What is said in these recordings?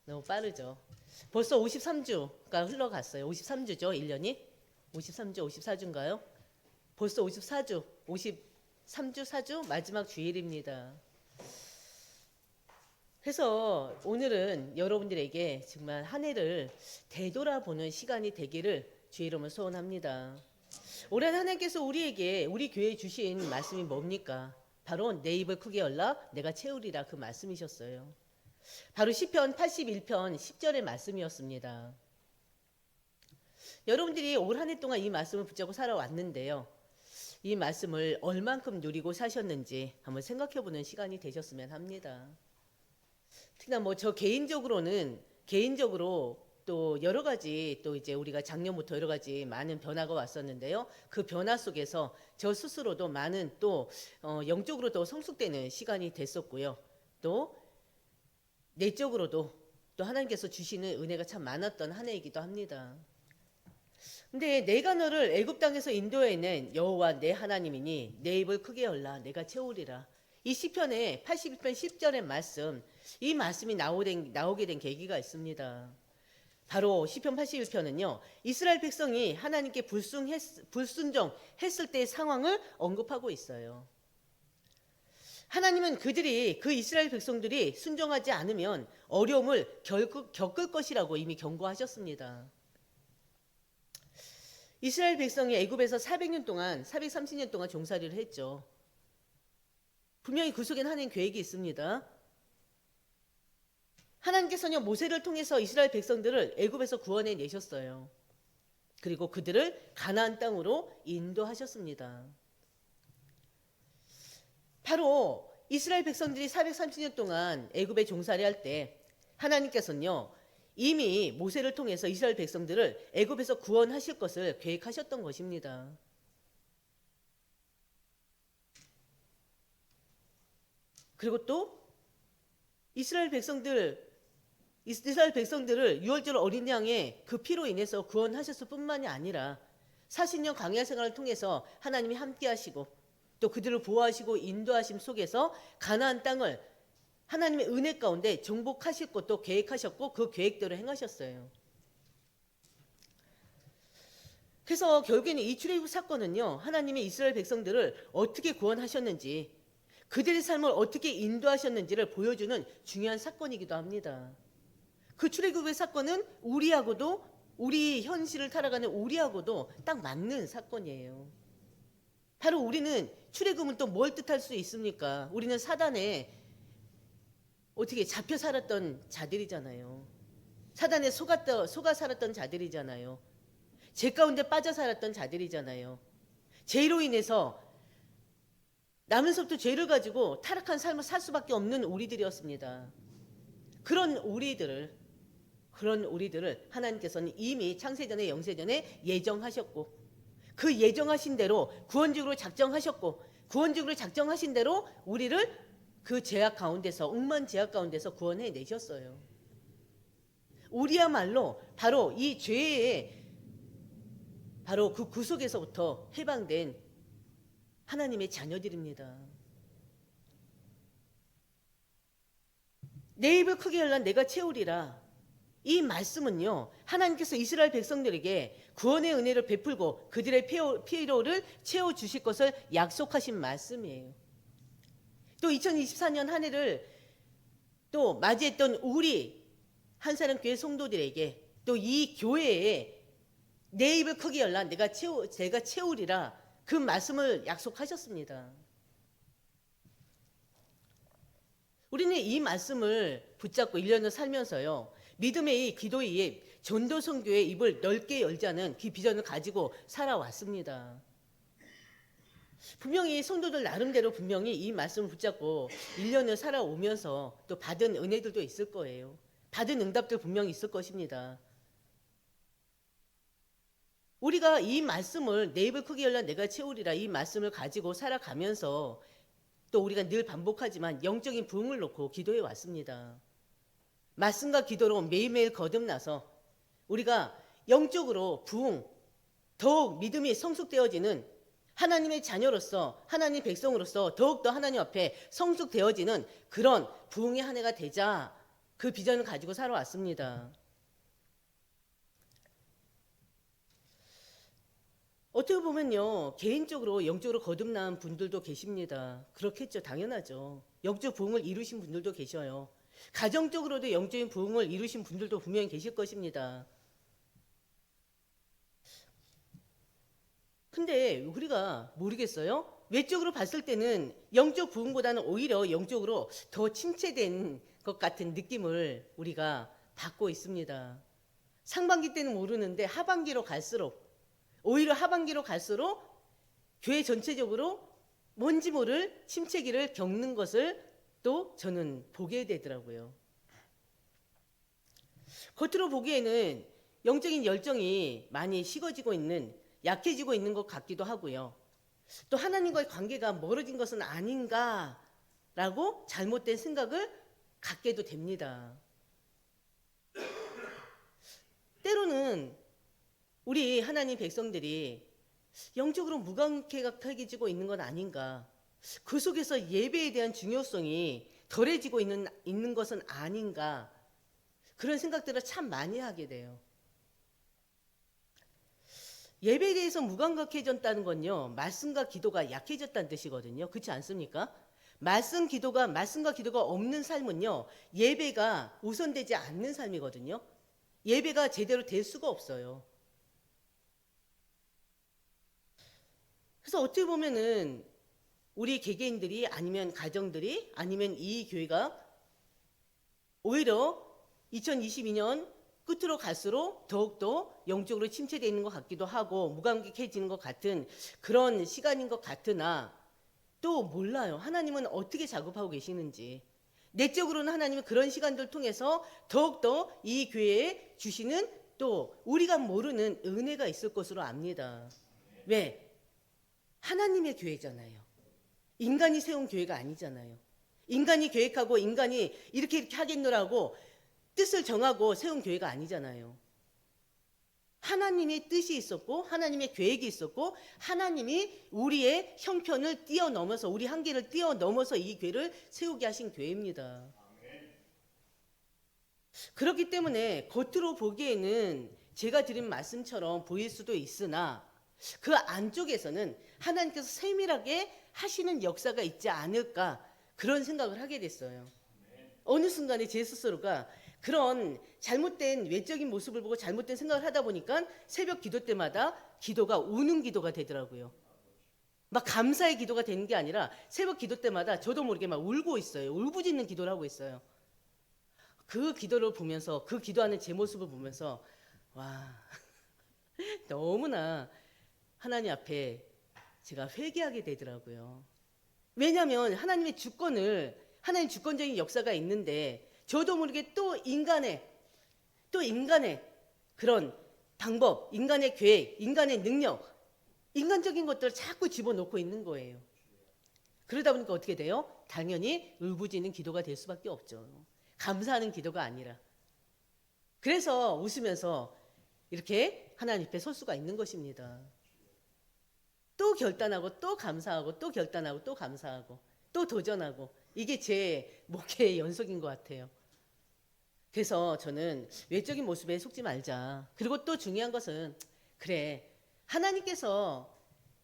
너무 빠르죠. 벌써 53주가 흘러갔어요. 53주죠, 1년이? 53주, 54주인가요? 벌써 54주, 53주, 4주 마지막 주일입니다. 그래서 오늘은 여러분들에게 정말 한 해를 되돌아보는 시간이 되기를 주의 이름으로 소원합니다. 올해 하나님께서 우리에게 우리 교회에 주신 말씀이 뭡니까? 바로 내 입을 크게 열라 내가 채우리라, 그 말씀이셨어요. 바로 시편 81편 10절의 말씀이었습니다. 여러분들이 올 한 해 동안 이 말씀을 붙잡고 살아왔는데요. 이 말씀을 얼만큼 누리고 사셨는지 한번 생각해보는 시간이 되셨으면 합니다. 특히나 뭐 저 개인적으로 또 여러 가지, 또 이제 우리가 작년부터 여러 가지 많은 변화가 왔었는데요. 그 변화 속에서 저 스스로도 많은 또 영적으로 또 성숙되는 시간이 됐었고요. 또 내적으로도 또 하나님께서 주시는 은혜가 참 많았던 한 해이기도 합니다. 근데 내가 너를 애굽 땅에서 인도해낸 여호와 내 하나님이니 내 입을 크게 열라 내가 채우리라. 이 시편의 81편 10절의 말씀, 이 말씀이 나오게 된 계기가 있습니다. 바로 시편 81편은요. 이스라엘 백성이 하나님께 불순종했을 때의 상황을 언급하고 있어요. 하나님은 그 이스라엘 백성들이 순종하지 않으면 어려움을 겪을 것이라고 이미 경고하셨습니다. 이스라엘 백성이 애굽에서 430년 동안 종살이를 했죠. 분명히 그 속엔 하나님 계획이 있습니다. 하나님께서는 모세를 통해서 이스라엘 백성들을 애굽에서 구원해 내셨어요. 그리고 그들을 가나안 땅으로 인도하셨습니다. 바로 이스라엘 백성들이 430년 동안 애굽에 종살이할 때 하나님께서는요 이미 모세를 통해서 이스라엘 백성들을 애굽에서 구원하실 것을 계획하셨던 것입니다. 그리고 또 이스라엘 백성들을 유월절 어린 양의 그 피로 인해서 구원하셨을 뿐만이 아니라 40년 광야 생활을 통해서 하나님이 함께 하시고 또 그들을 보호하시고 인도하심 속에서 가나안 땅을 하나님의 은혜 가운데 정복하실 것도 계획하셨고 그 계획대로 행하셨어요. 그래서 결국에는 이 출애굽 사건은요 하나님이 이스라엘 백성들을 어떻게 구원하셨는지 그들의 삶을 어떻게 인도하셨는지를 보여주는 중요한 사건이기도 합니다. 그 출애굽의 사건은 우리 현실을 살아가는 우리하고도 딱 맞는 사건이에요. 바로 우리는 출애굽은 또 뭘 뜻할 수 있습니까? 우리는 사단에 어떻게 잡혀 살았던 자들이잖아요. 사단에 속아 살았던 자들이잖아요. 죄 가운데 빠져 살았던 자들이잖아요. 죄로 인해서 나면서부터 죄를 가지고 타락한 삶을 살 수밖에 없는 우리들이었습니다. 그런 우리들을 하나님께서는 이미 창세전에 영세전에 예정하셨고 그 예정하신 대로 구원적으로 작정하신 대로 우리를 그 죄악 가운데서 억만 죄악 가운데서 구원해 내셨어요. 우리야말로 바로 이 죄의 바로 그 구속에서부터 해방된 하나님의 자녀들입니다. 내 입을 크게 열라 내가 채우리라. 이 말씀은요 하나님께서 이스라엘 백성들에게 구원의 은혜를 베풀고 그들의 피로를 채워주실 것을 약속하신 말씀이에요. 또 2024년 한 해를 또 맞이했던 우리 한사람교회 성도들에게 또 이 교회에 내 입을 크게 열라 내가 채우리라 그 말씀을 약속하셨습니다. 우리는 이 말씀을 붙잡고 1년을 살면서요 믿음의 이 기도의 입, 전도선교의 입을 넓게 열자는 그 비전을 가지고 살아왔습니다. 분명히 성도들 나름대로 분명히 이 말씀을 붙잡고 1년을 살아오면서 또 받은 은혜들도 있을 거예요. 받은 응답들 분명히 있을 것입니다. 우리가 이 말씀을 내 입을 크게 열라 내가 채우리라 이 말씀을 가지고 살아가면서 또 우리가 늘 반복하지만 영적인 부흥을 놓고 기도해 왔습니다. 말씀과 기도로 매일매일 거듭나서 우리가 영적으로 부흥, 더욱 믿음이 성숙되어지는 하나님의 자녀로서 하나님의 백성으로서 더욱더 하나님 앞에 성숙되어지는 그런 부흥의 한 해가 되자 그 비전을 가지고 살아왔습니다. 어떻게 보면요, 개인적으로 영적으로 거듭난 분들도 계십니다. 그렇겠죠. 당연하죠. 영적 부흥을 이루신 분들도 계셔요. 가정적으로도 영적인 부흥을 이루신 분들도 분명히 계실 것입니다. 근데 우리가 모르겠어요? 외적으로 봤을 때는 영적 부흥보다는 오히려 영적으로 더 침체된 것 같은 느낌을 우리가 받고 있습니다. 상반기 때는 모르는데 하반기로 갈수록, 오히려 하반기로 갈수록 교회 전체적으로 뭔지 모를 침체기를 겪는 것을 또 저는 보게 되더라고요. 겉으로 보기에는 영적인 열정이 많이 식어지고 있는, 약해지고 있는 것 같기도 하고요. 또 하나님과의 관계가 멀어진 것은 아닌가라고 잘못된 생각을 갖게도 됩니다. 때로는 우리 하나님 백성들이 영적으로 무감각해지고 있는 건 아닌가, 그 속에서 예배에 대한 중요성이 덜해지고 있는 것은 아닌가, 그런 생각들을 참 많이 하게 돼요. 예배에 대해서 무감각해졌다는 건요, 말씀과 기도가 약해졌다는 뜻이거든요. 그렇지 않습니까? 말씀과 기도가 없는 삶은요, 예배가 우선되지 않는 삶이거든요. 예배가 제대로 될 수가 없어요. 그래서 어떻게 보면은 우리 개개인들이, 아니면 가정들이, 아니면 이 교회가 오히려 2022년 끝으로 갈수록 더욱더 영적으로 침체되어 있는 것 같기도 하고 무감각해지는 것 같은 그런 시간인 것 같으나, 또 몰라요. 하나님은 어떻게 작업하고 계시는지. 내적으로는 하나님은 그런 시간들을 통해서 더욱더 이 교회에 주시는, 또 우리가 모르는 은혜가 있을 것으로 압니다. 왜? 하나님의 교회잖아요. 인간이 세운 교회가 아니잖아요. 인간이 계획하고 인간이 이렇게 하겠노라고 뜻을 정하고 세운 교회가 아니잖아요. 하나님의 뜻이 있었고 하나님의 계획이 있었고 하나님이 우리의 형편을 뛰어넘어서, 우리 한계를 뛰어넘어서 이 교회를 세우게 하신 교회입니다. 그렇기 때문에 겉으로 보기에는 제가 드린 말씀처럼 보일 수도 있으나 그 안쪽에서는 하나님께서 세밀하게 하시는 역사가 있지 않을까, 그런 생각을 하게 됐어요. 어느 순간에 제 스스로가 그런 잘못된 외적인 모습을 보고 잘못된 생각을 하다 보니까 새벽 기도 때마다 기도가 우는 기도가 되더라고요. 막 감사의 기도가 되는 게 아니라 새벽 기도 때마다 저도 모르게 막 울고 있어요. 울부짖는 기도를 하고 있어요. 그 기도를 보면서, 그 기도하는 제 모습을 보면서 와, 너무나 하나님 앞에 제가 회개하게 되더라고요. 왜냐하면 하나님 주권적인 역사가 있는데 저도 모르게 또 인간의 그런 방법, 인간의 계획, 인간의 능력, 인간적인 것들을 자꾸 집어넣고 있는 거예요. 그러다 보니까 어떻게 돼요? 당연히 울부짖는 기도가 될 수밖에 없죠. 감사하는 기도가 아니라. 그래서 웃으면서 이렇게 하나님 앞에 설 수가 있는 것입니다. 또 결단하고 또 감사하고 또 결단하고 또 감사하고 또 도전하고, 이게 제 목회의 연속인 것 같아요. 그래서 저는 외적인 모습에 속지 말자. 그리고 또 중요한 것은, 그래, 하나님께서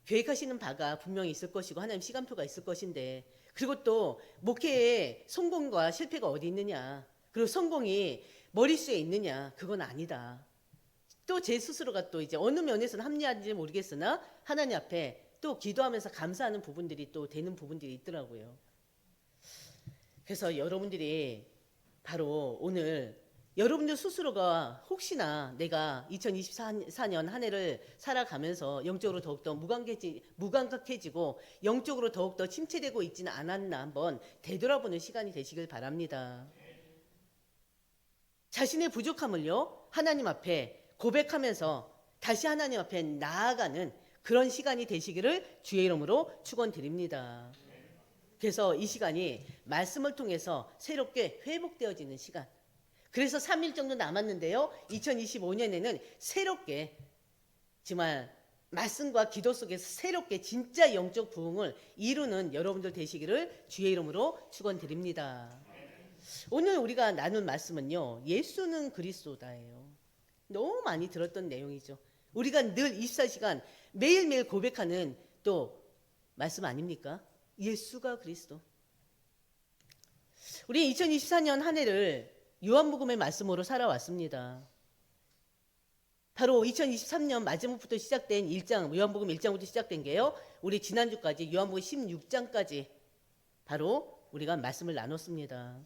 계획하시는 바가 분명히 있을 것이고 하나님 시간표가 있을 것인데, 그리고 또 목회의 성공과 실패가 어디 있느냐, 그리고 성공이 머릿수에 있느냐, 그건 아니다. 또 제 스스로가 또 이제 어느 면에서는 합리화인지 모르겠으나 하나님 앞에 또 기도하면서 감사하는 부분들이 또 되는 부분들이 있더라고요. 그래서 여러분들이 바로 오늘 여러분들 스스로가 혹시나 내가 2024년 한 해를 살아가면서 영적으로 더욱더 무감각해지고 영적으로 더욱더 침체되고 있지는 않았나 한번 되돌아보는 시간이 되시길 바랍니다. 자신의 부족함을요, 하나님 앞에 고백하면서 다시 하나님 앞에 나아가는 그런 시간이 되시기를 주의 이름으로 축원드립니다. 그래서 이 시간이 말씀을 통해서 새롭게 회복되어지는 시간. 그래서 3일 정도 남았는데요, 2025년에는 새롭게 정말 말씀과 기도 속에서 새롭게 진짜 영적 부흥을 이루는 여러분들 되시기를 주의 이름으로 축원드립니다. 오늘 우리가 나눈 말씀은요, 예수는 그리스도다예요. 너무 많이 들었던 내용이죠. 우리가 늘 24시간 매일매일 고백하는 또 말씀 아닙니까? 예수가 그리스도. 우리 2024년 한 해를 요한복음의 말씀으로 살아왔습니다. 바로 2023년 마지막부터 시작된 1장, 요한복음 1장부터 시작된 게요, 우리 지난주까지 요한복음 16장까지 바로 우리가 말씀을 나눴습니다.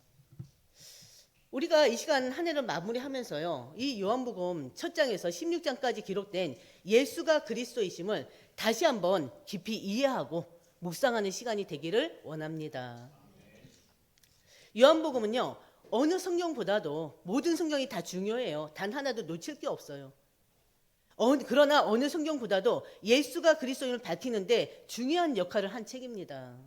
우리가 이 시간 한 해를 마무리하면서요, 이 요한복음 첫 장에서 16장까지 기록된 예수가 그리스도이심을 다시 한번 깊이 이해하고 묵상하는 시간이 되기를 원합니다. 요한복음은요, 어느 성경보다도 모든 성경이 다 중요해요. 단 하나도 놓칠 게 없어요. 그러나 어느 성경보다도 예수가 그리스도임을 밝히는데 중요한 역할을 한 책입니다.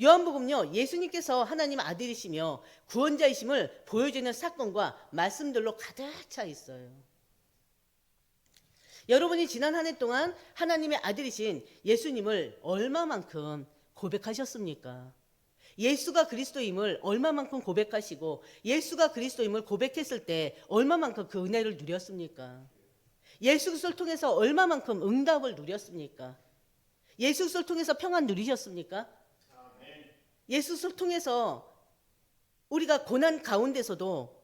요한복음요, 예수님께서 하나님 아들이시며 구원자이심을 보여주는 사건과 말씀들로 가득 차 있어요. 여러분이 지난 한 해 동안 하나님의 아들이신 예수님을 얼마만큼 고백하셨습니까? 예수가 그리스도임을 얼마만큼 고백하시고 예수가 그리스도임을 고백했을 때 얼마만큼 그 은혜를 누렸습니까? 예수 그리스도를 통해서 얼마만큼 응답을 누렸습니까? 예수 그리스도를 통해서 평안 누리셨습니까? 예수 그리스도를 통해서 우리가 고난 가운데서도,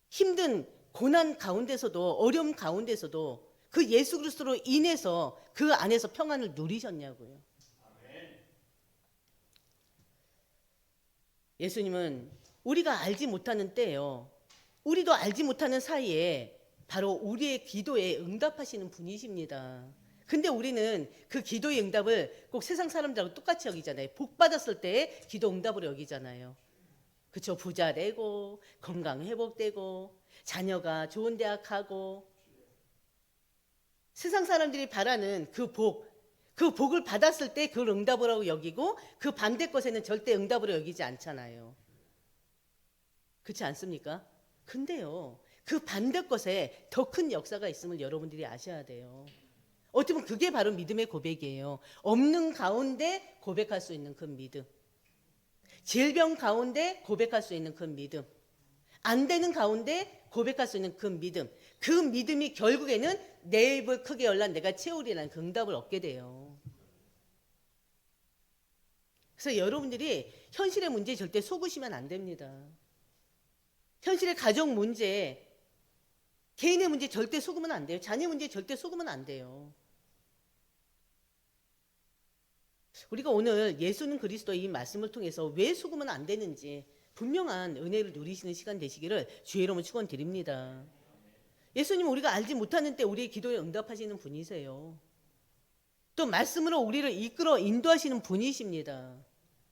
힘든 고난 가운데서도, 어려움 가운데서도 그 예수 그리스도로 인해서 그 안에서 평안을 누리셨냐고요. 예수님은 우리가 알지 못하는 때예요, 우리도 알지 못하는 사이에 바로 우리의 기도에 응답하시는 분이십니다. 근데 우리는 그 기도의 응답을 꼭 세상 사람들하고 똑같이 여기잖아요. 복 받았을 때 기도 응답으로 여기잖아요. 그렇죠? 부자 되고 건강 회복되고 자녀가 좋은 대학 가고, 세상 사람들이 바라는 그 복을 받았을 때 그걸 응답으로 여기고 그 반대 것에는 절대 응답으로 여기지 않잖아요. 그렇지 않습니까? 근데요, 그 반대 것에 더 큰 역사가 있음을 여러분들이 아셔야 돼요. 어떻게 보면 그게 바로 믿음의 고백이에요. 없는 가운데 고백할 수 있는 그 믿음, 질병 가운데 고백할 수 있는 그 믿음, 안 되는 가운데 고백할 수 있는 그 믿음, 그 믿음이 결국에는 내 입을 크게 열라 내가 채우리라는 그 응답을 얻게 돼요. 그래서 여러분들이 현실의 문제에 절대 속으시면 안 됩니다. 현실의 가정 문제, 개인의 문제 절대 속으면 안 돼요. 자녀 문제 절대 속으면 안 돼요. 우리가 오늘 예수는 그리스도의 이 말씀을 통해서 왜 속으면 안 되는지 분명한 은혜를 누리시는 시간 되시기를 주의 이름으로 축원드립니다. 예수님은 우리가 알지 못하는 때 우리의 기도에 응답하시는 분이세요. 또 말씀으로 우리를 이끌어 인도하시는 분이십니다.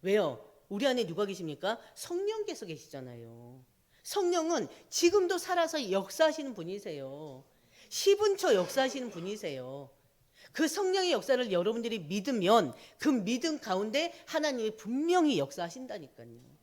왜요? 우리 안에 누가 계십니까? 성령께서 계시잖아요. 성령은 지금도 살아서 역사하시는 분이세요. 10분초 역사하시는 분이세요. 그 성령의 역사를 여러분들이 믿으면 그 믿음 가운데 하나님이 분명히 역사하신다니까요.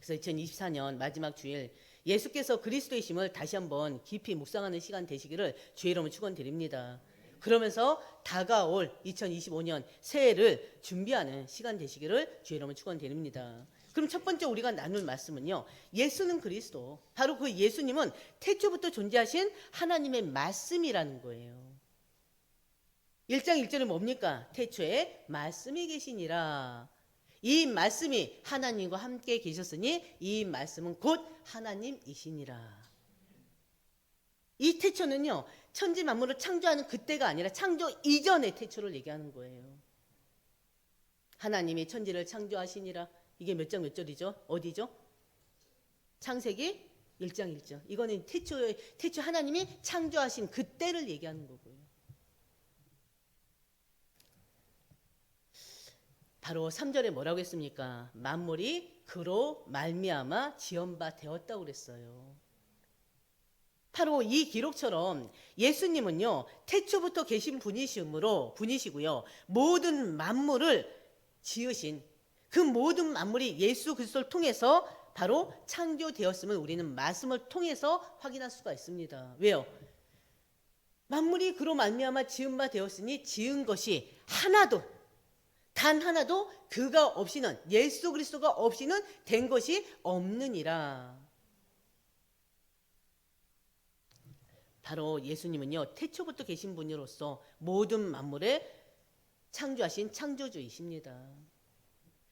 그래서 2024년 마지막 주일, 예수께서 그리스도이심을 다시 한번 깊이 묵상하는 시간 되시기를 주의 이름으로 축원드립니다. 그러면서 다가올 2025년 새해를 준비하는 시간 되시기를 주의 이름으로 축원드립니다. 그럼 첫 번째 우리가 나눌 말씀은요, 예수는 그리스도, 바로 그 예수님은 태초부터 존재하신 하나님의 말씀이라는 거예요. 1장 1절은 뭡니까? 태초에 말씀이 계시니라. 이 말씀이 하나님과 함께 계셨으니 이 말씀은 곧 하나님이시니라. 이 태초는요, 천지 만물을 창조하는 그때가 아니라 창조 이전의 태초를 얘기하는 거예요. 하나님이 천지를 창조하시니라. 이게 몇 장 몇 절이죠? 어디죠? 창세기 1장 1절. 이거는 태초 하나님이 창조하신 그때를 얘기하는 거고요. 바로 3절에 뭐라고 했습니까? 만물이 그로 말미암아 지은 바 되었다고 그랬어요. 바로 이 기록처럼 예수님은요, 태초부터 계신 분이시고요, 모든 만물을 지으신 그 모든 만물이 예수 그리스도를 통해서 바로 창조되었음을 우리는 말씀을 통해서 확인할 수가 있습니다. 왜요? 만물이 그로 말미암아 지은 바 되었으니 지은 것이 하나도 단 하나도 그가 없이는, 예수 그리스도가 없이는 된 것이 없느니라. 바로 예수님은요, 태초부터 계신 분으로서 모든 만물에 창조하신 창조주이십니다.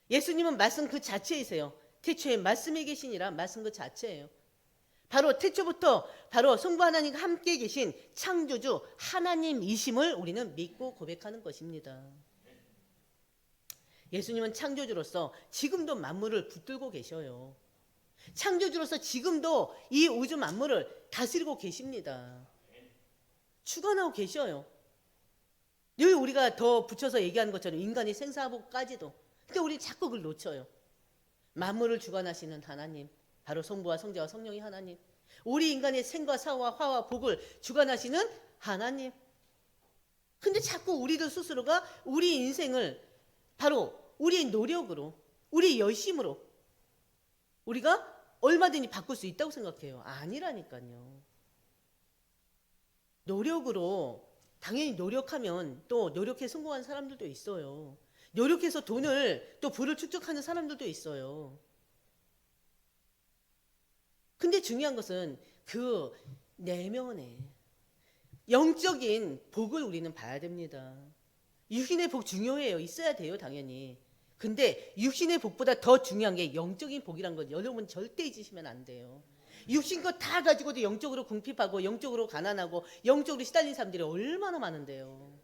예수님은 말씀 그 자체이세요. 태초에 말씀이 계시니라. 말씀 그 자체예요. 바로 태초부터 바로 성부 하나님과 함께 계신 창조주 하나님이심을 우리는 믿고 고백하는 것입니다. 예수님은 창조주로서 지금도 만물을 붙들고 계셔요. 창조주로서 지금도 이 우주 만물을 다스리고 계십니다. 주관하고 계셔요. 여기 우리가 더 붙여서 얘기하는 것처럼 인간이 생사하고까지도. 근데 우리 자꾸 그걸 놓쳐요. 만물을 주관하시는 하나님, 바로 성부와 성자와 성령이 하나님, 우리 인간의 생과 사와 화와 복을 주관하시는 하나님. 근데 자꾸 우리들 스스로가 우리 인생을 바로 우리의 노력으로, 우리의 열심으로 우리가 얼마든지 바꿀 수 있다고 생각해요. 아니라니까요. 노력으로, 당연히 노력하면 또 노력해 성공한 사람들도 있어요. 노력해서 돈을 또 부를 축적하는 사람들도 있어요. 근데 중요한 것은 그 내면에 영적인 복을 우리는 봐야 됩니다. 육신의 복 중요해요. 있어야 돼요, 당연히. 근데 육신의 복보다 더 중요한 게 영적인 복이란 건 여러분 절대 잊으시면 안 돼요. 육신 것 다 가지고도 영적으로 궁핍하고 영적으로 가난하고 영적으로 시달린 사람들이 얼마나 많은데요.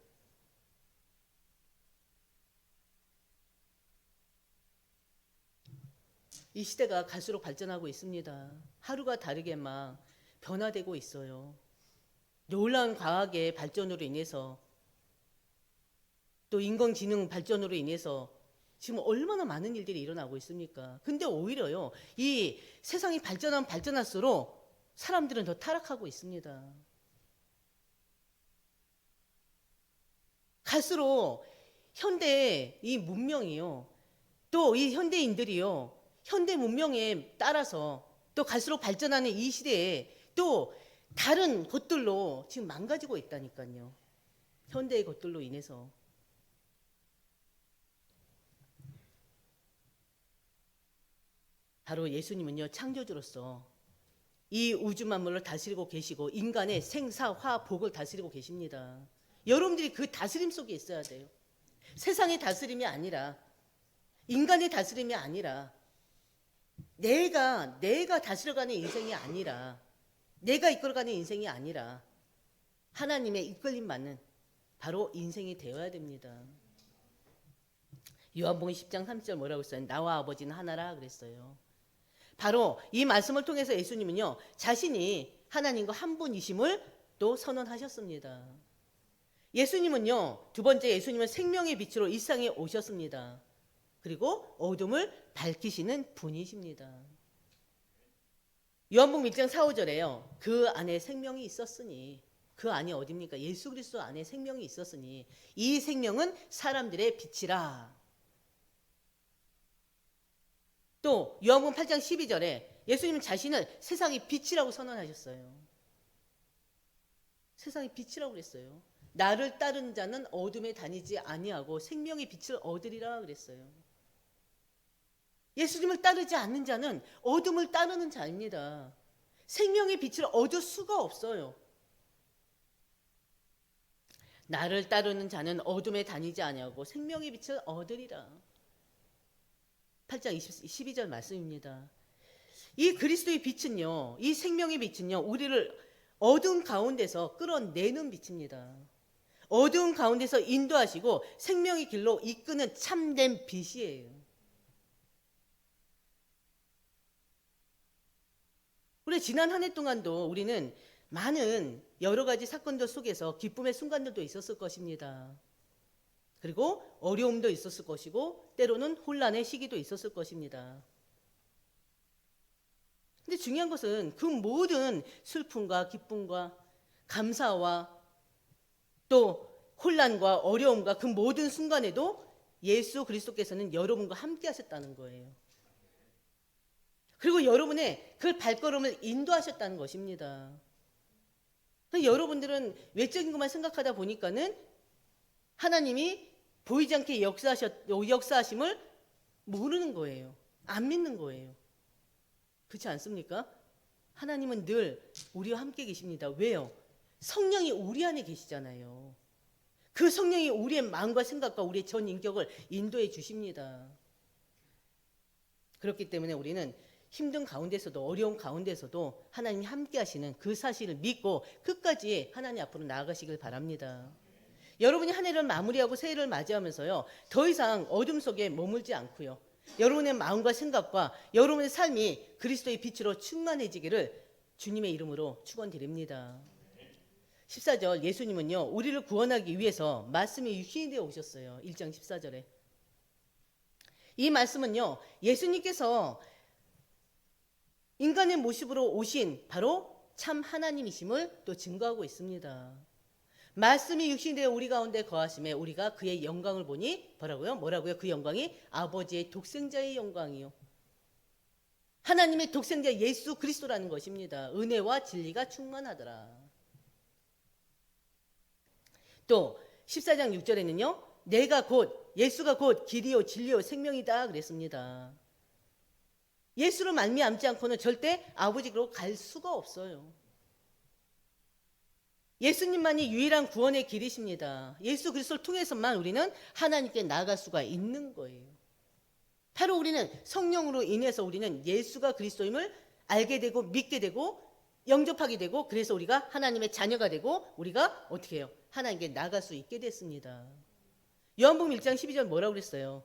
이 시대가 갈수록 발전하고 있습니다. 하루가 다르게 막 변화되고 있어요. 놀라운 과학의 발전으로 인해서 또 인공지능 발전으로 인해서 지금 얼마나 많은 일들이 일어나고 있습니까? 근데 오히려요, 이 세상이 발전하면 발전할수록 사람들은 더 타락하고 있습니다. 갈수록 현대의 이 문명이요, 또 이 현대인들이요, 현대 문명에 따라서 또 갈수록 발전하는 이 시대에 또 다른 것들로 지금 망가지고 있다니까요. 현대의 것들로 인해서. 바로 예수님은요, 창조주로서 이 우주 만물을 다스리고 계시고 인간의 생사, 화, 복을 다스리고 계십니다. 여러분들이 그 다스림 속에 있어야 돼요. 세상의 다스림이 아니라, 인간의 다스림이 아니라, 내가 다스려가는 인생이 아니라, 내가 이끌어가는 인생이 아니라 하나님의 이끌림 받는 바로 인생이 되어야 됩니다. 요한복음 10장 3절 뭐라고 했어요? 나와 아버지는 하나라 그랬어요. 바로 이 말씀을 통해서 예수님은요, 자신이 하나님과 한 분이심을 또 선언하셨습니다. 예수님은요, 두 번째, 예수님은 생명의 빛으로 이 세상에 오셨습니다. 그리고 어둠을 밝히시는 분이십니다. 요한복음 1장 4, 5절에요. 그 안에 생명이 있었으니, 그 안이 어딥니까? 예수 그리스도 안에 생명이 있었으니 이 생명은 사람들의 빛이라. 또 요한복음 8장 12절에 예수님은 자신을 세상의 빛이라고 선언하셨어요. 세상의 빛이라고 그랬어요. 나를 따르는 자는 어둠에 다니지 아니하고 생명의 빛을 얻으리라 그랬어요. 예수님을 따르지 않는 자는 어둠을 따르는 자입니다. 생명의 빛을 얻을 수가 없어요. 나를 따르는 자는 어둠에 다니지 아니하고 생명의 빛을 얻으리라. 8장 12절 말씀입니다. 이 그리스도의 빛은요, 이 생명의 빛은요, 우리를 어두운 가운데서 끌어내는 빛입니다. 어두운 가운데서 인도하시고 생명의 길로 이끄는 참된 빛이에요. 우리 지난 한 해 동안도 우리는 많은 여러 가지 사건들 속에서 기쁨의 순간들도 있었을 것입니다. 그리고 어려움도 있었을 것이고 때로는 혼란의 시기도 있었을 것입니다. 근데 중요한 것은 그 모든 슬픔과 기쁨과 감사와 또 혼란과 어려움과 그 모든 순간에도 예수 그리스도께서는 여러분과 함께 하셨다는 거예요. 그리고 여러분의 그 발걸음을 인도하셨다는 것입니다. 여러분들은 외적인 것만 생각하다 보니까는 하나님이 보이지 않게 역사하심을 모르는 거예요. 안 믿는 거예요. 그렇지 않습니까? 하나님은 늘 우리와 함께 계십니다. 왜요? 성령이 우리 안에 계시잖아요. 그 성령이 우리의 마음과 생각과 우리의 전 인격을 인도해 주십니다. 그렇기 때문에 우리는 힘든 가운데서도 어려운 가운데서도 하나님이 함께 하시는 그 사실을 믿고 끝까지 하나님 앞으로 나아가시길 바랍니다. 여러분이 한 해를 마무리하고 새해를 맞이하면서요, 더 이상 어둠 속에 머물지 않고요, 여러분의 마음과 생각과 여러분의 삶이 그리스도의 빛으로 충만해지기를 주님의 이름으로 축원드립니다. 14절, 예수님은요 우리를 구원하기 위해서 말씀이 육신이 되어 오셨어요. 1장 14절에 이 말씀은요 예수님께서 인간의 모습으로 오신 바로 참 하나님이심을 또 증거하고 있습니다. 말씀이 육신이 되어 우리 가운데 거하심에 우리가 그의 영광을 보니 뭐라고요? 그 영광이 아버지의 독생자의 영광이요. 하나님의 독생자 예수 그리스도라는 것입니다. 은혜와 진리가 충만하더라. 또 14장 6절에는요. 예수가 곧 길이요 진리요 생명이다 그랬습니다. 예수를 말미암지 않고는 절대 아버지로 갈 수가 없어요. 예수님만이 유일한 구원의 길이십니다. 예수 그리스도를 통해서만 우리는 하나님께 나아갈 수가 있는 거예요. 바로 우리는 성령으로 인해서 우리는 예수가 그리스도임을 알게 되고 믿게 되고 영접하게 되고 그래서 우리가 하나님의 자녀가 되고 우리가 어떻게 해요? 하나님께 나아갈 수 있게 됐습니다. 요한복음 1장 12절 뭐라고 그랬어요?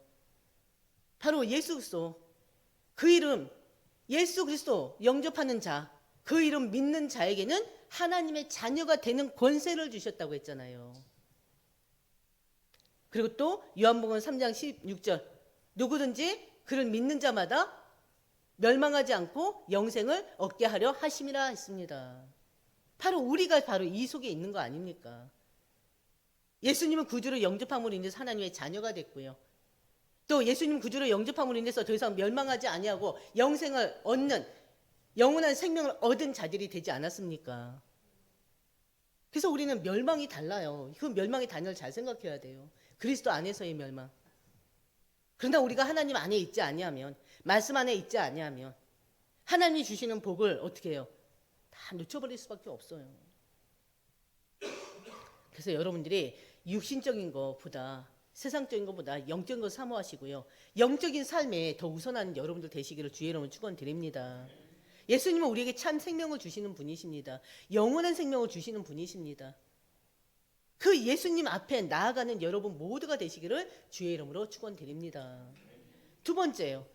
바로 예수 그리스도 그 이름 예수 그리스도 영접하는 자 그 이름 믿는 자에게는 하나님의 자녀가 되는 권세를 주셨다고 했잖아요. 그리고 또 요한복음 3장 16절 누구든지 그를 믿는 자마다 멸망하지 않고 영생을 얻게 하려 하심이라 했습니다. 바로 우리가 바로 이 속에 있는 거 아닙니까? 예수님은 구주로 영접함으로 인해서 하나님의 자녀가 됐고요. 또 예수님 구주로 영접함으로 인해서 더 이상 멸망하지 아니하고 영생을 얻는 영원한 생명을 얻은 자들이 되지 않았습니까? 그래서 우리는 멸망이 달라요. 그 멸망의 단어를 잘 생각해야 돼요. 그리스도 안에서의 멸망. 그러나 우리가 하나님 안에 있지 아니하면 말씀 안에 있지 아니하면 하나님이 주시는 복을 어떻게 해요? 다 놓쳐버릴 수밖에 없어요. 그래서 여러분들이 육신적인 것보다 세상적인 것보다 영적인 것 사모하시고요. 영적인 삶에 더 우선하는 여러분들 되시기를 주의 이름으로 축원드립니다. 예수님은 우리에게 참 생명을 주시는 분이십니다. 영원한 생명을 주시는 분이십니다. 그 예수님 앞에 나아가는 여러분 모두가 되시기를 주의 이름으로 축원드립니다. 두 번째요.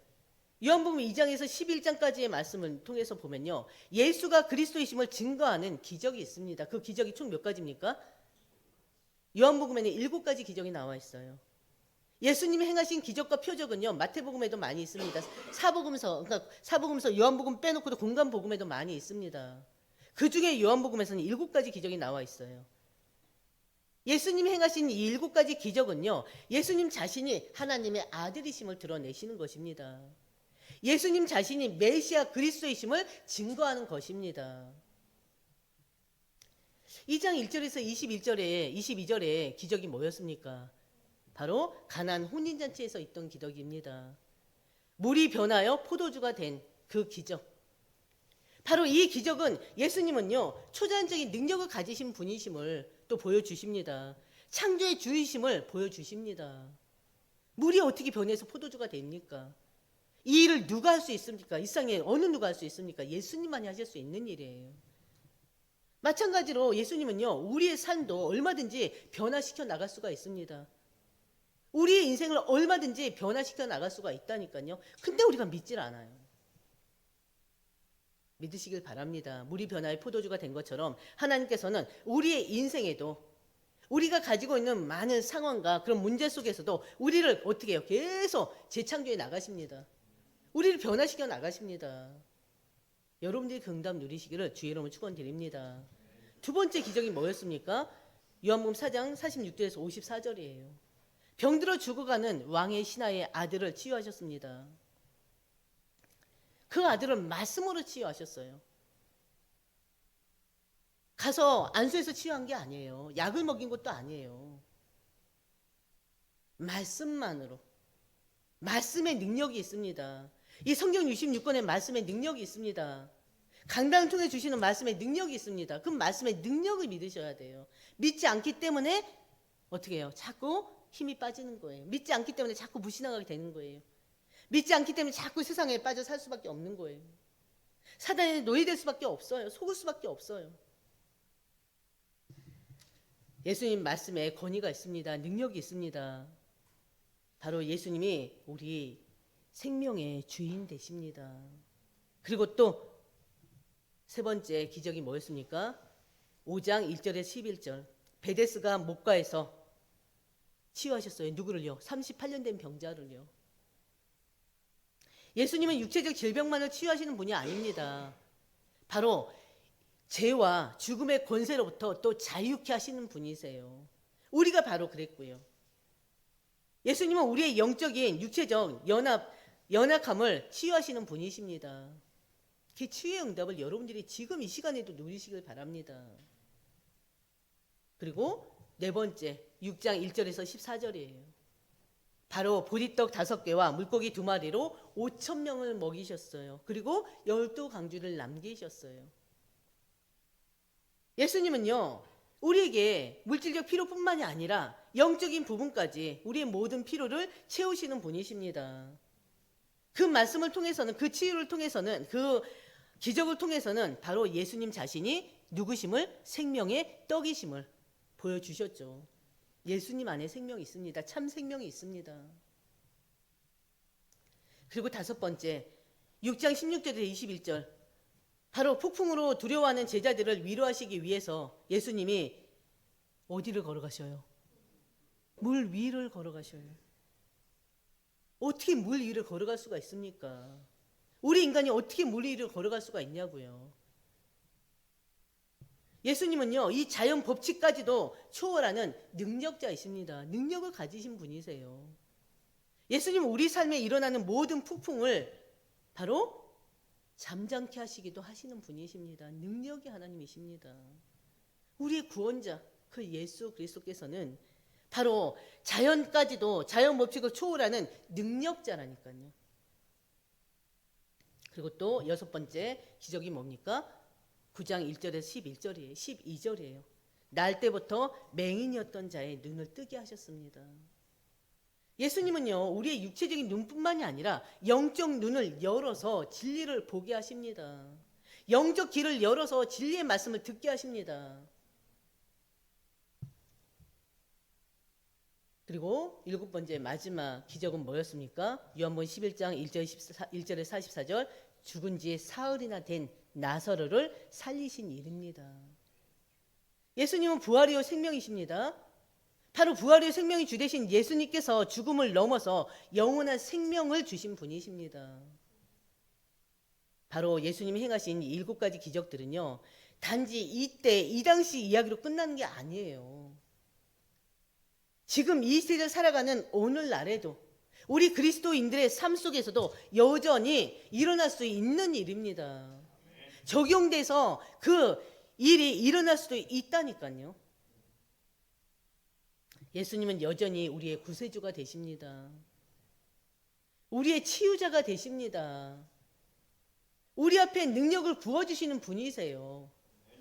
요한복음 2장에서 11장까지의 말씀을 통해서 보면요. 예수가 그리스도이심을 증거하는 기적이 있습니다. 그 기적이 총 몇 가지입니까? 요한복음에는 7가지 기적이 나와 있어요. 예수님이 행하신 기적과 표적은요. 마태복음에도 많이 있습니다. 사복음서 요한복음 빼놓고도 공간복음에도 많이 있습니다. 그중에 요한복음에서는 7가지 기적이 나와 있어요. 예수님이 행하신 이 7가지 기적은요. 예수님 자신이 하나님의 아들이심을 드러내시는 것입니다. 예수님 자신이 메시아 그리스도이심을 증거하는 것입니다. 2장 1절에서 22절에 기적이 뭐였습니까? 바로 가나안 혼인잔치에서 있던 기적입니다. 물이 변하여 포도주가 된 그 기적. 바로 이 기적은 예수님은요 초자연적인 능력을 가지신 분이심을 또 보여주십니다. 창조의 주이심을 보여주십니다. 물이 어떻게 변해서 포도주가 됩니까? 이 일을 누가 할 수 있습니까? 이 세상에 어느 누가 할 수 있습니까? 예수님만이 하실 수 있는 일이에요. 마찬가지로 예수님은요 우리의 삶도 얼마든지 변화시켜 나갈 수가 있습니다. 우리의 인생을 얼마든지 변화시켜 나갈 수가 있다니까요. 근데 우리가 믿질 않아요. 믿으시길 바랍니다. 물이 변화해 포도주가 된 것처럼 하나님께서는 우리의 인생에도 우리가 가지고 있는 많은 상황과 그런 문제 속에서도 우리를 어떻게 해요? 계속 재창조해 나가십니다. 우리를 변화시켜 나가십니다. 여러분들이 그 응답 누리시기를 주의 이름으로 축원드립니다. 두 번째 기적이 뭐였습니까? 요한복음 4장 46절에서 54절이에요. 병들어 죽어가는 왕의 신하의 아들을 치유하셨습니다. 그 아들을 말씀으로 치유하셨어요. 가서 안수해서 치유한 게 아니에요. 약을 먹인 것도 아니에요. 말씀만으로. 말씀의 능력이 있습니다. 이 성경 66권의 말씀의 능력이 있습니다. 강단을 통해 주시는 말씀의 능력이 있습니다. 그 말씀의 능력을 믿으셔야 돼요. 믿지 않기 때문에 어떻게 해요? 자꾸 힘이 빠지는 거예요. 믿지 않기 때문에 자꾸 무시나가게 되는 거예요. 믿지 않기 때문에 자꾸 세상에 빠져 살 수밖에 없는 거예요. 사단에 노예될 수밖에 없어요. 속을 수밖에 없어요. 예수님 말씀에 권위가 있습니다. 능력이 있습니다. 바로 예수님이 우리 생명의 주인 되십니다. 그리고 또 세 번째 기적이 뭐였습니까? 5장 1절에 11절. 베데스가 목가에서 치유하셨어요. 누구를요? 38년 된 병자를요. 예수님은 육체적 질병만을 치유하시는 분이 아닙니다. 바로 죄와 죽음의 권세로부터 또 자유케 하시는 분이세요. 우리가 바로 그랬고요. 예수님은 우리의 영적인 육체적 연약함을 치유하시는 분이십니다. 그 치유의 응답을 여러분들이 지금 이 시간에도 누리시길 바랍니다. 그리고 네 번째 6장 1절에서 14절이에요. 바로 보리떡 5개와 물고기 2마리로 5,000명을 먹이셨어요. 그리고 12강주를 남기셨어요. 예수님은요, 우리에게 물질적 필요뿐만이 아니라 영적인 부분까지 우리의 모든 필요를 채우시는 분이십니다. 그 말씀을 통해서는, 그 치유를 통해서는, 그 기적을 통해서는 바로 예수님 자신이 누구심을, 생명의 떡이심을 보여주셨죠. 예수님 안에 생명이 있습니다. 참 생명이 있습니다. 그리고 5번째 6장 16절에서 21절, 바로 폭풍으로 두려워하는 제자들을 위로하시기 위해서 예수님이 어디를 걸어가셔요? 물 위를 걸어가셔요. 어떻게 물 위를 걸어갈 수가 있습니까? 우리 인간이 어떻게 물 위를 걸어갈 수가 있냐고요. 예수님은요, 이 자연 법칙까지도 초월하는 능력자이십니다. 능력을 가지신 분이세요. 예수님은 우리 삶에 일어나는 모든 폭풍을 바로 잠잠케 하시기도 하시는 분이십니다. 능력의 하나님이십니다. 우리의 구원자 그 예수 그리스도께서는 바로 자연까지도, 자연 법칙을 초월하는 능력자라니까요. 그리고 또 6번째 기적이 뭡니까? 9장 1절에서 11절이에요. 12절이에요. 날 때부터 맹인이었던 자의 눈을 뜨게 하셨습니다. 예수님은요, 우리의 육체적인 눈뿐만이 아니라 영적 눈을 열어서 진리를 보게 하십니다. 영적 길을 열어서 진리의 말씀을 듣게 하십니다. 그리고 7번째 마지막 기적은 뭐였습니까? 요한복음 11장 1절에 44절, 죽은 지 사흘이나 된 나사로를 살리신 일입니다. 예수님은 부활이요 생명이십니다. 바로 부활이요 생명이 주되신 예수님께서 죽음을 넘어서 영원한 생명을 주신 분이십니다. 바로 예수님이 행하신 7가지 기적들은요, 단지 이때 이 당시 이야기로 끝나는 게 아니에요. 지금 이 시대를 살아가는 오늘날에도 우리 그리스도인들의 삶 속에서도 여전히 일어날 수 있는 일입니다. 적용돼서 그 일이 일어날 수도 있다니까요. 예수님은 여전히 우리의 구세주가 되십니다. 우리의 치유자가 되십니다. 우리 앞에 능력을 부어주시는 분이세요.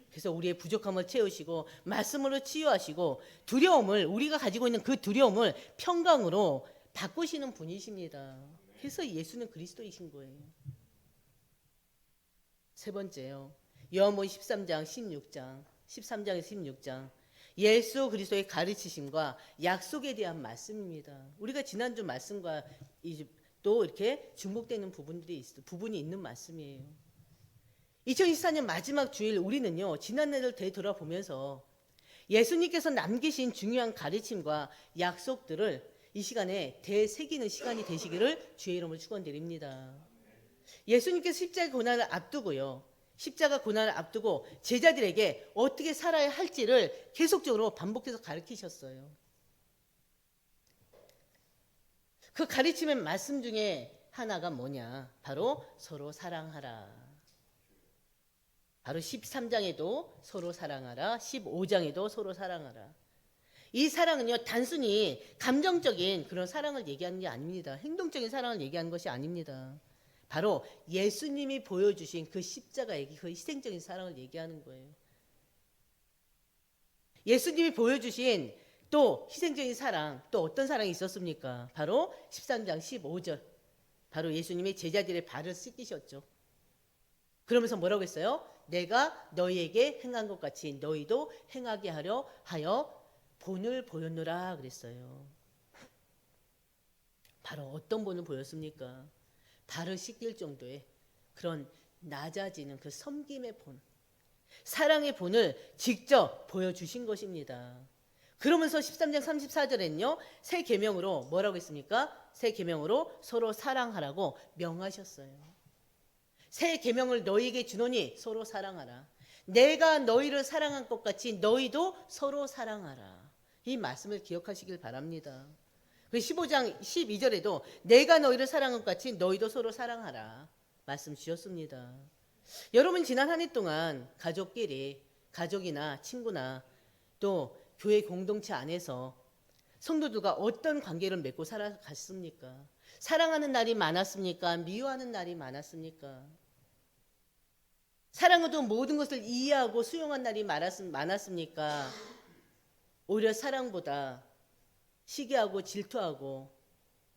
그래서 우리의 부족함을 채우시고 말씀으로 치유하시고 두려움을, 우리가 가지고 있는 그 두려움을 평강으로 바꾸시는 분이십니다. 그래서 예수는 그리스도이신 거예요. 세 번째요, 요한복음 13장에서 16장 예수 그리스도의 가르치심과 약속에 대한 말씀입니다. 우리가 지난주 말씀과 또 이렇게 중복되는 부분이 있는 말씀이에요. 2024년 마지막 주일 우리는요, 지난해를 되돌아보면서 예수님께서 남기신 중요한 가르침과 약속들을 이 시간에 되새기는 시간이 되시기를 주의 이름으로 축원드립니다. 예수님께서 십자가 고난을 앞두고요, 십자가 고난을 앞두고 제자들에게 어떻게 살아야 할지를 계속적으로 반복해서 가르치셨어요. 그 가르침의 말씀 중에 하나가 뭐냐? 바로 서로 사랑하라. 바로 13장에도 서로 사랑하라, 15장에도 서로 사랑하라. 이 사랑은요, 단순히 감정적인 그런 사랑을 얘기하는 게 아닙니다. 행동적인 사랑을 얘기하는 것이 아닙니다. 바로 예수님이 보여주신 그 십자가의 그 희생적인 사랑을 얘기하는 거예요. 예수님이 보여주신 또 희생적인 사랑, 또 어떤 사랑이 있었습니까? 바로 13장 15절. 바로 예수님이 제자들의 발을 씻기셨죠. 그러면서 뭐라고 했어요? 내가 너희에게 행한 것 같이 너희도 행하게 하여 본을 보였노라 그랬어요. 바로 어떤 본을 보였습니까? 발을 씻길 정도의 그런 낮아지는 그 섬김의 본, 사랑의 본을 직접 보여주신 것입니다. 그러면서 13장 34절에는요, 새 계명으로 뭐라고 했습니까? 새 계명으로 서로 사랑하라고 명하셨어요. 새 계명을 너희에게 주노니 서로 사랑하라. 내가 너희를 사랑한 것 같이 너희도 서로 사랑하라. 이 말씀을 기억하시길 바랍니다. 15장 12절에도 내가 너희를 사랑한 것 같이 너희도 서로 사랑하라 말씀 주셨습니다. 여러분 지난 한 해 동안 가족끼리, 가족이나 친구나 또 교회 공동체 안에서 성도들과 어떤 관계를 맺고 살아갔습니까? 사랑하는 날이 많았습니까? 미워하는 날이 많았습니까? 사랑으로 모든 것을 이해하고 수용한 날이 많았습니까? 오히려 사랑보다 시기하고 질투하고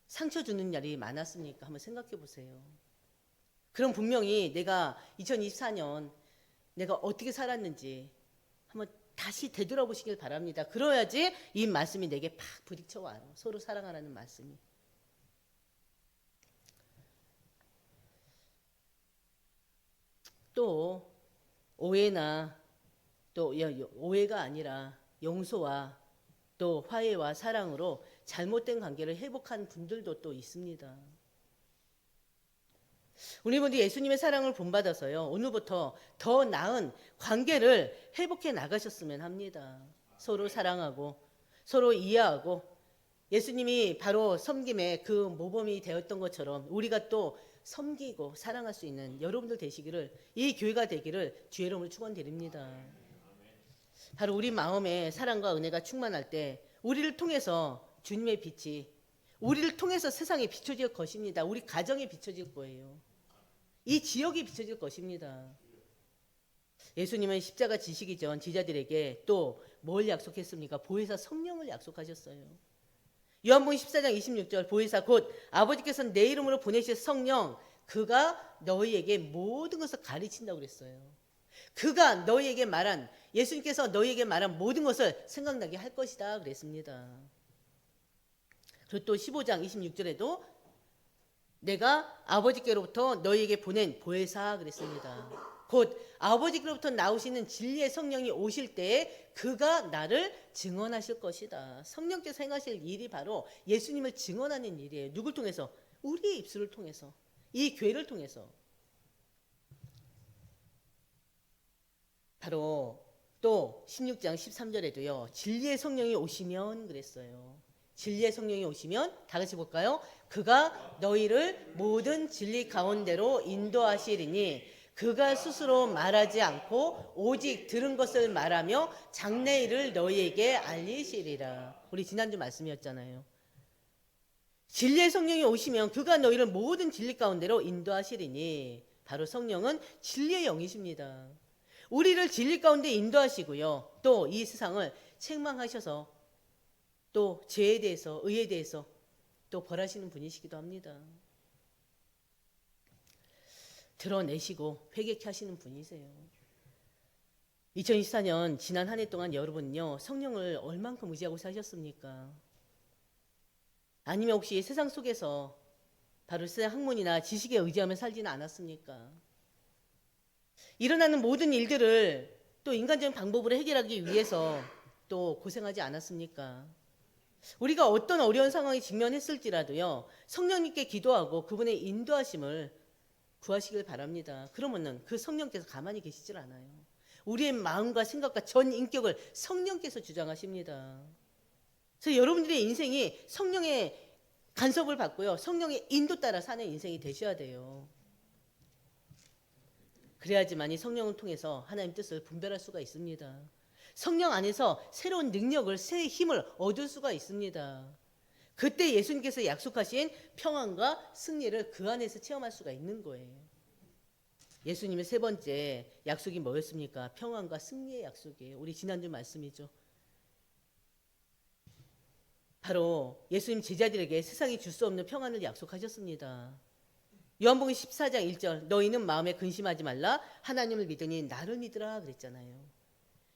상처 주는 날이 많았습니까? 한번 생각해 보세요. 그럼 분명히 내가 2024년 내가 어떻게 살았는지 한번 다시 되돌아보시길 바랍니다. 그래야지 이 말씀이 내게 팍 부딪혀 와요. 서로 사랑하라는 말씀이. 또 오해나 또 오해가 아니라 용서와 또 화해와 사랑으로 잘못된 관계를 회복한 분들도 또 있습니다. 우리 모두 예수님의 사랑을 본받아서요, 오늘부터 더 나은 관계를 회복해 나가셨으면 합니다. 서로 사랑하고 서로 이해하고 예수님이 바로 섬김의 그 모범이 되었던 것처럼 우리가 또 섬기고 사랑할 수 있는 여러분들 되시기를, 이 교회가 되기를 주의 이름으로 축원드립니다. 바로 우리 마음에 사랑과 은혜가 충만할 때 우리를 통해서 주님의 빛이 우리를 통해서 세상에 비춰질 것입니다. 우리 가정에 비춰질 거예요. 이 지역에 비춰질 것입니다. 예수님은 십자가 지시기 전 제자들에게 또 뭘 약속했습니까? 보혜사 성령을 약속하셨어요. 요한복음 14장 26절, 보혜사 곧 아버지께서 내 이름으로 보내실 성령, 그가 너희에게 모든 것을 가르친다고 그랬어요. 그가 너희에게 말한, 예수님께서 너희에게 말한 모든 것을 생각나게 할 것이다 그랬습니다. 그리고 또 15장 26절에도 내가 아버지께로부터 너희에게 보낸 보혜사 그랬습니다. 곧 아버지께로부터 나오시는 진리의 성령이 오실 때에 그가 나를 증언하실 것이다. 성령께서 행하실 일이 바로 예수님을 증언하는 일이에요. 누굴 통해서? 우리의 입술을 통해서, 이 교회를 통해서. 바로 또 16장 13절에도요. 진리의 성령이 오시면 그랬어요. 진리의 성령이 오시면 다 같이 볼까요? 그가 너희를 모든 진리 가운데로 인도하시리니 그가 스스로 말하지 않고 오직 들은 것을 말하며 장래일을 너희에게 알리시리라. 우리 지난주 말씀이었잖아요. 진리의 성령이 오시면 그가 너희를 모든 진리 가운데로 인도하시리니, 바로 성령은 진리의 영이십니다. 우리를 진리 가운데 인도하시고요. 또 이 세상을 책망하셔서 또 죄에 대해서, 의에 대해서 또 벌하시는 분이시기도 합니다. 드러내시고 회개케 하시는 분이세요. 2024년 지난 한 해 동안 여러분요, 성령을 얼만큼 의지하고 사셨습니까? 아니면 혹시 세상 속에서 바로 세상 학문이나 지식에 의지하며 살지는 않았습니까? 일어나는 모든 일들을 또 인간적인 방법으로 해결하기 위해서 또 고생하지 않았습니까? 우리가 어떤 어려운 상황에 직면했을지라도요, 성령님께 기도하고 그분의 인도하심을 구하시길 바랍니다. 그러면은 그 성령께서 가만히 계시질 않아요. 우리의 마음과 생각과 전 인격을 성령께서 주장하십니다. 그래서 여러분들의 인생이 성령의 간섭을 받고요, 성령의 인도 따라 사는 인생이 되셔야 돼요. 그래야지만이 성령을 통해서 하나님 뜻을 분별할 수가 있습니다. 성령 안에서 새로운 능력을, 새 힘을 얻을 수가 있습니다. 그때 예수님께서 약속하신 평안과 승리를 그 안에서 체험할 수가 있는 거예요. 예수님의 세 번째 약속이 뭐였습니까? 평안과 승리의 약속이에요. 우리 지난주 말씀이죠. 바로 예수님 제자들에게 세상이 줄 수 없는 평안을 약속하셨습니다. 요한복음 14장 1절, 너희는 마음에 근심하지 말라, 하나님을 믿으니 나를 믿으라 그랬잖아요.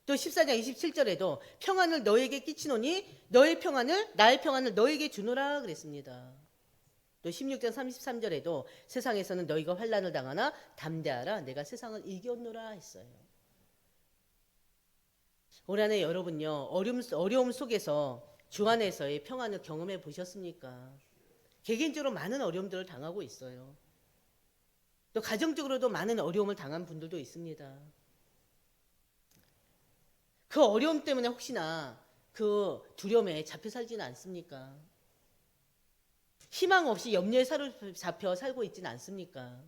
또 14장 27절에도 평안을 너에게 끼치노니 나의 평안을 너에게 주노라 그랬습니다. 또 16장 33절에도 세상에서는 너희가 환난을 당하나 담대하라, 내가 세상을 이겼노라 했어요. 올 한해 여러분요, 어려움 속에서 주 안에서의 평안을 경험해 보셨습니까? 개개인적으로 많은 어려움들을 당하고 있어요. 또 가정적으로도 많은 어려움을 당한 분들도 있습니다. 그 어려움 때문에 혹시나 그 두려움에 잡혀 살지는 않습니까? 희망 없이 염려에 사로잡혀 살고 있지는 않습니까?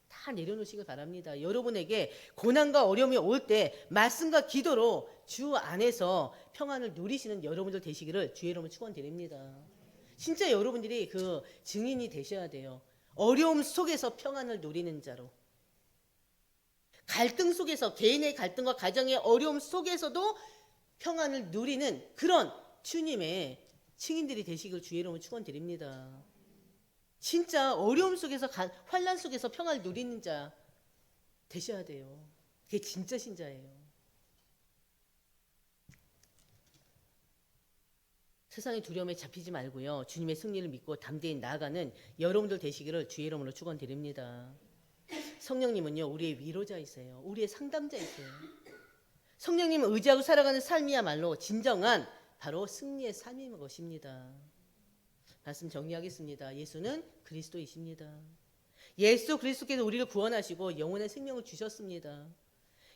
다 내려놓으시길 바랍니다. 여러분에게 고난과 어려움이 올 때 말씀과 기도로 주 안에서 평안을 누리시는 여러분들 되시기를 주의 이름으로 축원드립니다. 진짜 여러분들이 그 증인이 되셔야 돼요. 어려움 속에서 평안을 누리는 자로. 갈등 속에서, 개인의 갈등과 가정의 어려움 속에서도 평안을 누리는 그런 주님의 증인들이 되시길 주의 이름으로 축원드립니다. 진짜 어려움 속에서, 환난 속에서 평안을 누리는 자 되셔야 돼요. 그게 진짜 신자예요. 세상의 두려움에 잡히지 말고요, 주님의 승리를 믿고 담대히 나아가는 여러분들 되시기를 주의 이름으로 축원드립니다. 성령님은요, 우리의 위로자이세요. 우리의 상담자이세요. 성령님은 의지하고 살아가는 삶이야말로 진정한 바로 승리의 삶인 것입니다. 말씀 정리하겠습니다. 예수는 그리스도이십니다. 예수 그리스도께서 우리를 구원하시고 영원의 생명을 주셨습니다.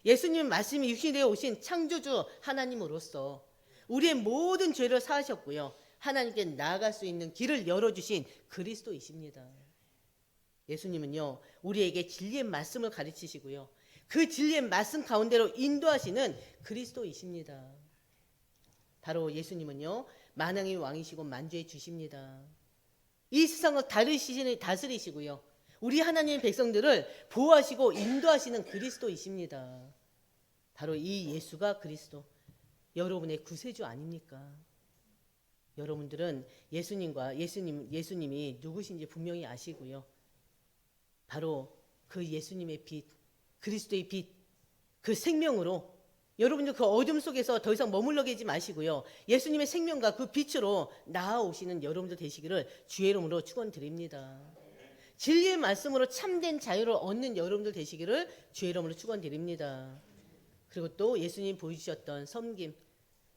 예수님은 말씀이 육신이 되어 오신 창조주 하나님으로서 우리의 모든 죄를 사하셨고요, 하나님께 나아갈 수 있는 길을 열어주신 그리스도이십니다. 예수님은요, 우리에게 진리의 말씀을 가르치시고요, 그 진리의 말씀 가운데로 인도하시는 그리스도이십니다. 바로 예수님은요, 만왕의 왕이시고 만주의 주십니다. 이 세상을 다스리시고요, 우리 하나님의 백성들을 보호하시고 인도하시는 그리스도이십니다. 바로 이 예수가 그리스도, 여러분의 구세주 아닙니까? 여러분들은 예수님이 누구신지 분명히 아시고요, 바로 그 예수님의 빛, 그리스도의 빛, 그 생명으로 여러분들 그 어둠 속에서 더 이상 머물러 계지 마시고요, 예수님의 생명과 그 빛으로 나아오시는 여러분들 되시기를 주의 이름으로 축원드립니다. 진리의 말씀으로 참된 자유를 얻는 여러분들 되시기를 주의 이름으로 축원드립니다. 그리고 또 예수님 보여주셨던 섬김,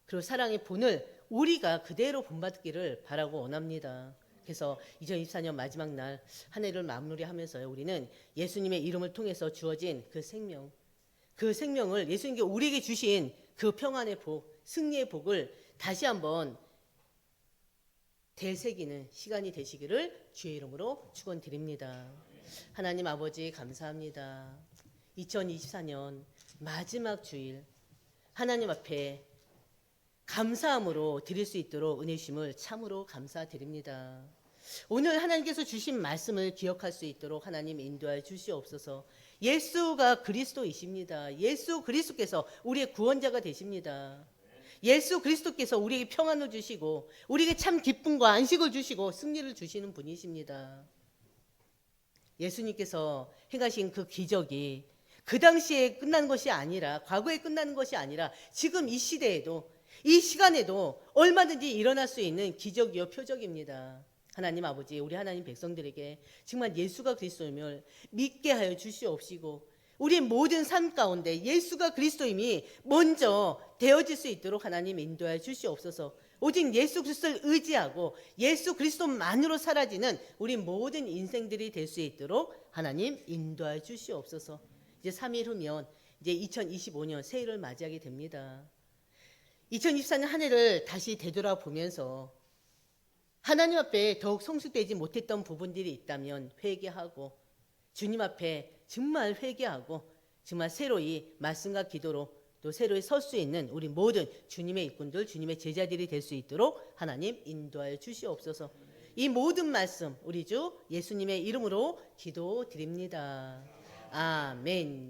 그리고 사랑의 본을 우리가 그대로 본받기를 바라고 원합니다. 그래서 2024년 마지막 날 한 해를 마무리하면서요, 우리는 예수님의 이름을 통해서 주어진 그 생명, 그 생명을, 예수님께 우리에게 주신 그 평안의 복, 승리의 복을 다시 한번 되새기는 시간이 되시기를 주의 이름으로 축원드립니다. 하나님 아버지 감사합니다. 2024년 마지막 주일 하나님 앞에 감사함으로 드릴 수 있도록 은혜 주심을 참으로 감사드립니다. 오늘 하나님께서 주신 말씀을 기억할 수 있도록 하나님 인도하여 주시옵소서. 예수가 그리스도이십니다. 예수 그리스도께서 우리의 구원자가 되십니다. 예수 그리스도께서 우리에게 평안을 주시고 우리에게 참 기쁨과 안식을 주시고 승리를 주시는 분이십니다. 예수님께서 행하신 그 기적이 그 당시에 끝난 것이 아니라, 과거에 끝나는 것이 아니라 지금 이 시대에도, 이 시간에도 얼마든지 일어날 수 있는 기적이요 표적입니다. 하나님 아버지, 우리 하나님 백성들에게 정말 예수가 그리스도임을 믿게 하여 주시옵시고, 우리의 모든 삶 가운데 예수가 그리스도임이 먼저 되어질 수 있도록 하나님 인도하여 주시옵소서. 오직 예수 그리스도를 의지하고 예수 그리스도만으로 사라지는 우리 모든 인생들이 될 수 있도록 하나님 인도하여 주시옵소서. 이제 3일 후면 이제 2025년 새해를 맞이하게 됩니다. 2024년 한 해를 다시 되돌아보면서 하나님 앞에 더욱 성숙되지 못했던 부분들이 있다면 회개하고, 주님 앞에 정말 회개하고 정말 새로이 말씀과 기도로 또 세로에 설 수 있는 우리 모든 주님의 일꾼들, 주님의 제자들이 될 수 있도록 하나님 인도하여 주시옵소서. 이 모든 말씀 우리 주 예수님의 이름으로 기도드립니다. 아멘.